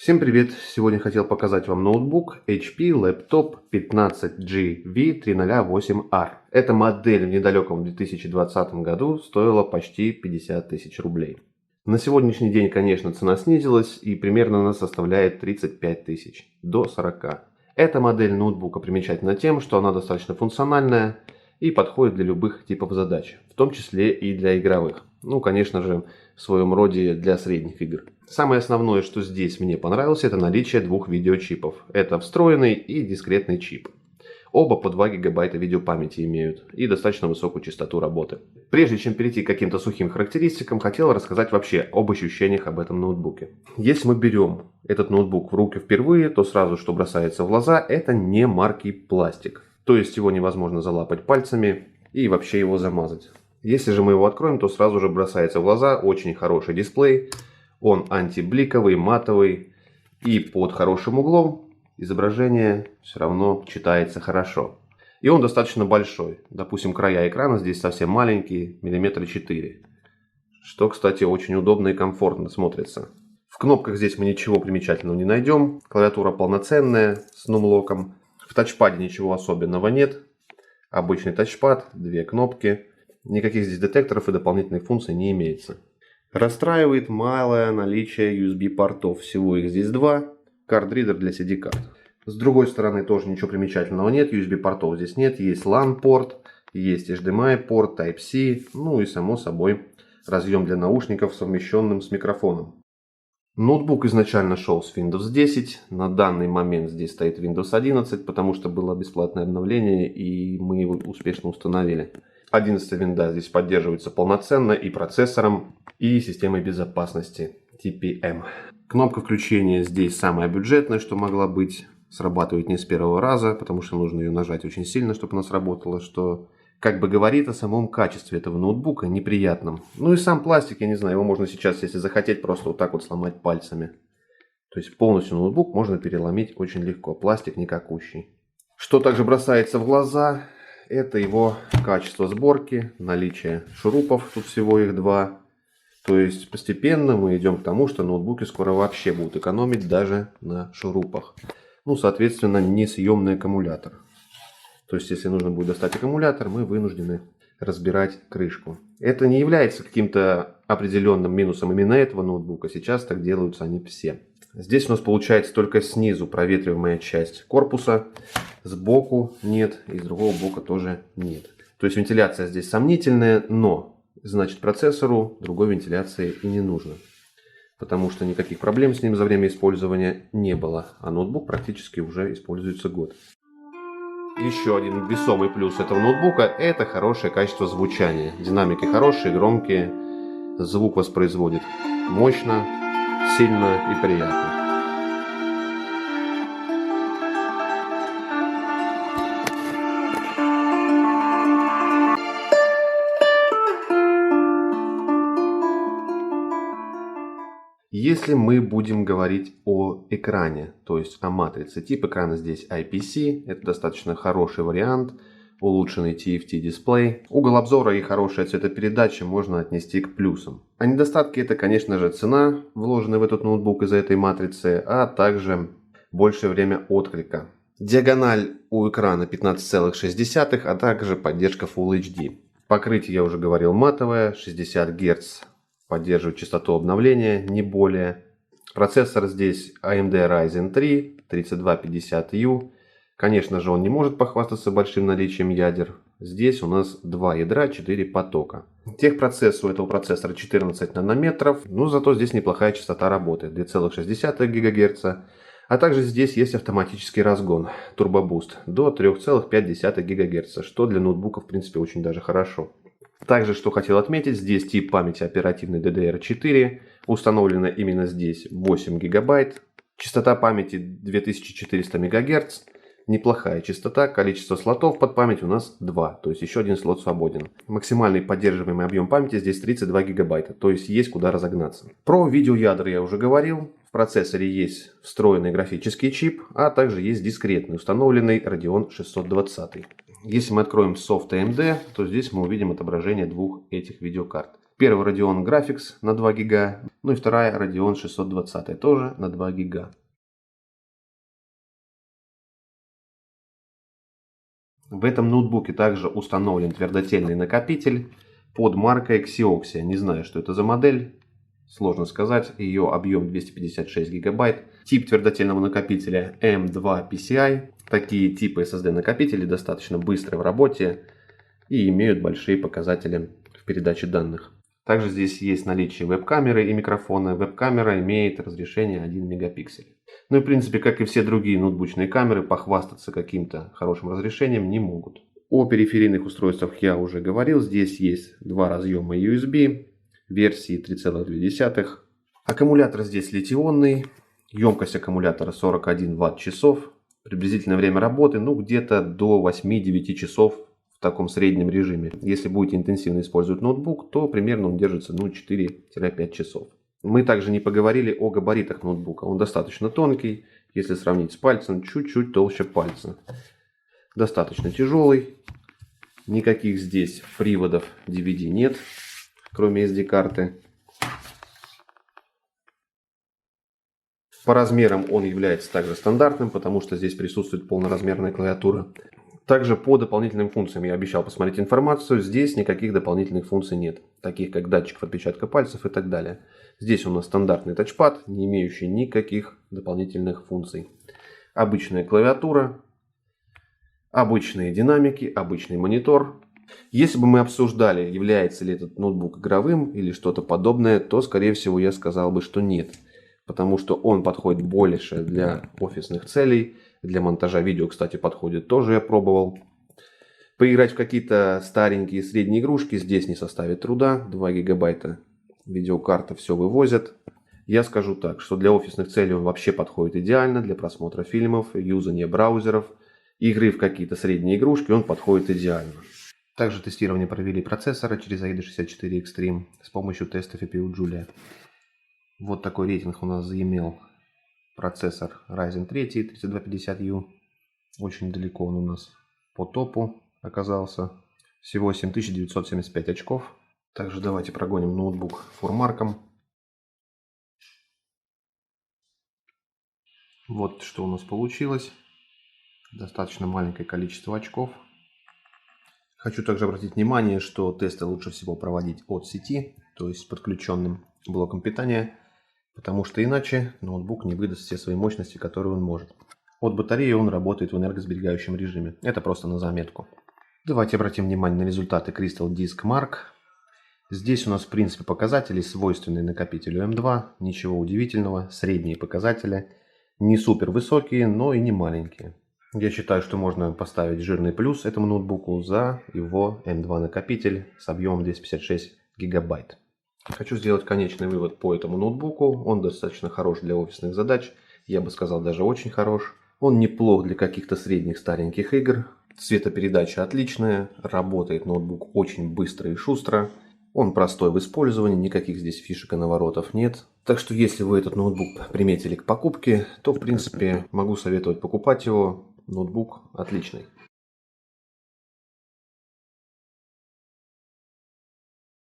Всем привет! Сегодня хотел показать вам ноутбук HP Laptop 15GV308R. Эта модель в недалеком 2020 году стоила почти 50 тысяч рублей. На сегодняшний день, конечно, цена снизилась и примерно она составляет 35 тысяч до 40. Эта модель ноутбука примечательна тем, что она достаточно функциональная и подходит для любых типов задач, в том числе и для игровых. Ну, конечно же, в своем роде для средних игр. Самое основное, что здесь мне понравилось, это наличие двух видеочипов. Это встроенный и дискретный чип. Оба по 2 гигабайта видеопамяти имеют и достаточно высокую частоту работы. Прежде чем перейти к каким-то сухим характеристикам, хотел рассказать вообще об ощущениях об этом ноутбуке. Если мы берем этот ноутбук в руки впервые, то сразу, что бросается в глаза, это не маркий пластик. То есть его невозможно залапать пальцами и вообще его замазать. Если же мы его откроем, то сразу же бросается в глаза очень хороший дисплей. Он антибликовый, матовый и под хорошим углом изображение все равно читается хорошо. И он достаточно большой. Допустим, края экрана здесь совсем маленькие, 4 мм. Что, кстати, очень удобно и комфортно смотрится. В кнопках здесь мы ничего примечательного не найдем. Клавиатура полноценная с нумлоком. В тачпаде ничего особенного нет. Обычный тачпад, 2 кнопки. Никаких здесь детекторов и дополнительных функций не имеется. Расстраивает малое наличие USB-портов. Всего их здесь 2. Картридер для CD-карт. С другой стороны тоже ничего примечательного нет. USB-портов здесь нет. Есть LAN-порт, есть HDMI-порт, Type-C. Ну и само собой разъем для наушников, совмещенным с микрофоном. Ноутбук изначально шел с Windows 10. На данный момент здесь стоит Windows 11, потому что было бесплатное обновление и мы его успешно установили. 11 винда здесь поддерживается полноценно и процессором, и системой безопасности TPM. Кнопка включения здесь самая бюджетная, что могла быть. Срабатывает не с первого раза, потому что нужно ее нажать очень сильно, чтобы она сработала, что как бы говорит о самом качестве этого ноутбука неприятном. Ну и сам пластик, я не знаю, его можно сейчас, если захотеть, просто вот так вот сломать пальцами. То есть полностью ноутбук можно переломить очень легко. Пластик никакущий. Что также бросается в глаза, это его качество сборки, наличие шурупов, тут всего их 2. То есть постепенно мы идем к тому, что ноутбуки скоро вообще будут экономить даже на шурупах. Ну, соответственно, несъемный аккумулятор. То есть, если нужно будет достать аккумулятор, мы вынуждены разбирать крышку. Это не является каким-то определенным минусом именно этого ноутбука. Сейчас так делаются они все. Здесь у нас получается только снизу проветриваемая часть корпуса. Сбоку нет, и с другого бока тоже нет. То есть вентиляция здесь сомнительная, но значит процессору другой вентиляции и не нужно. Потому что никаких проблем с ним за время использования не было. А ноутбук практически уже используется год. Еще один весомый плюс этого ноутбука — это хорошее качество звучания. Динамики хорошие, громкие. Звук воспроизводит мощно, сильно и приятно. Если мы будем говорить о экране, то есть о матрице, тип экрана здесь IPC, это достаточно хороший вариант, улучшенный TFT дисплей. Угол обзора и хорошая цветопередача можно отнести к плюсам. А недостатки — это, конечно же, цена, вложенная в этот ноутбук из-за этой матрицы, а также большее время отклика. Диагональ у экрана 15,6, а также поддержка Full HD. Покрытие, я уже говорил, матовое, 60 Гц. Поддерживает частоту обновления, не более. Процессор здесь AMD Ryzen 3 3250U. Конечно же, он не может похвастаться большим наличием ядер. Здесь у нас 2 ядра, 4 потока. Техпроцесс у этого процессора 14 нанометров, но зато здесь неплохая частота работы, 2,6 ГГц. А также здесь есть автоматический разгон, Turbo Boost, до 3,5 ГГц, что для ноутбука в принципе очень даже хорошо. Также, что хотел отметить, здесь тип памяти оперативной DDR4, установлена именно здесь 8 гигабайт, частота памяти 2400 МГц, неплохая частота, количество слотов под память у нас 2, то есть еще один слот свободен. Максимальный поддерживаемый объем памяти здесь 32 гигабайта, то есть есть куда разогнаться. Про видеоядра я уже говорил, в процессоре есть встроенный графический чип, а также есть дискретный, установленный Radeon 620. Если мы откроем софт AMD, то здесь мы увидим отображение двух этих видеокарт. Первый Radeon Graphics на 2 гига, ну и вторая Radeon 620 тоже на 2 гига. В этом ноутбуке также установлен твердотельный накопитель под маркой Xeoxia. Не знаю, что это за модель. Сложно сказать. Ее объем 256 гигабайт. Тип твердотельного накопителя M2 PCI. Такие типы SSD накопителей достаточно быстры в работе и имеют большие показатели в передаче данных. Также здесь есть наличие веб-камеры и микрофона. Веб-камера имеет разрешение 1 мегапиксель. Ну и в принципе, как и все другие ноутбучные камеры, похвастаться каким-то хорошим разрешением не могут. О периферийных устройствах я уже говорил. Здесь есть два разъема USB версии 3,2. Аккумулятор здесь литий-ионный. Емкость аккумулятора 41 Вт-часов. Приблизительное время работы где-то до 8-9 часов в таком среднем режиме. Если будете интенсивно использовать ноутбук, то примерно он держится 4-5 часов. Мы также не поговорили о габаритах ноутбука. Он достаточно тонкий, если сравнить с пальцем, чуть-чуть толще пальца. Достаточно тяжелый. Никаких здесь приводов DVD нет, кроме SD-карты. По размерам он является также стандартным, потому что здесь присутствует полноразмерная клавиатура. Также по дополнительным функциям я обещал посмотреть информацию. Здесь никаких дополнительных функций нет, таких как датчик отпечатка пальцев и так далее. Здесь у нас стандартный тачпад, не имеющий никаких дополнительных функций. Обычная клавиатура, обычные динамики, обычный монитор. Если бы мы обсуждали, является ли этот ноутбук игровым или что-то подобное, то, скорее всего, я сказал бы, что нет. Потому что он подходит больше для офисных целей. Для монтажа видео, кстати, подходит тоже, я пробовал. Поиграть в какие-то старенькие средние игрушки здесь не составит труда. 2 гигабайта видеокарта все вывозят. Я скажу так, что для офисных целей он вообще подходит идеально. Для просмотра фильмов, юзания браузеров, игры в какие-то средние игрушки он подходит идеально. Также тестирование провели процессора через AIDA 64 Extreme с помощью тестов EPU Julia. Вот такой рейтинг у нас заимел процессор Ryzen 3 3250U. Очень далеко он у нас по топу оказался. Всего 7975 очков. Также давайте прогоним ноутбук фурмарком. Вот что у нас получилось. Достаточно маленькое количество очков. Хочу также обратить внимание, что тесты лучше всего проводить от сети, то есть с подключенным блоком питания. Потому что иначе ноутбук не выдаст все свои мощности, которые он может. От батареи он работает в энергосберегающем режиме. Это просто на заметку. Давайте обратим внимание на результаты Crystal Disk Mark. Здесь у нас в принципе показатели свойственные накопителю M2. Ничего удивительного. Средние показатели. Не супер высокие, но и не маленькие. Я считаю, что можно поставить жирный плюс этому ноутбуку за его M2 накопитель с объемом 256 гигабайт. Хочу сделать конечный вывод по этому ноутбуку. Он достаточно хорош для офисных задач. Я бы сказал, даже очень хорош. Он неплох для каких-то средних стареньких игр. Цветопередача отличная. Работает ноутбук очень быстро и шустро. Он простой в использовании. Никаких здесь фишек и наворотов нет. Так что если вы этот ноутбук приметили к покупке, то в принципе могу советовать покупать его. Ноутбук отличный.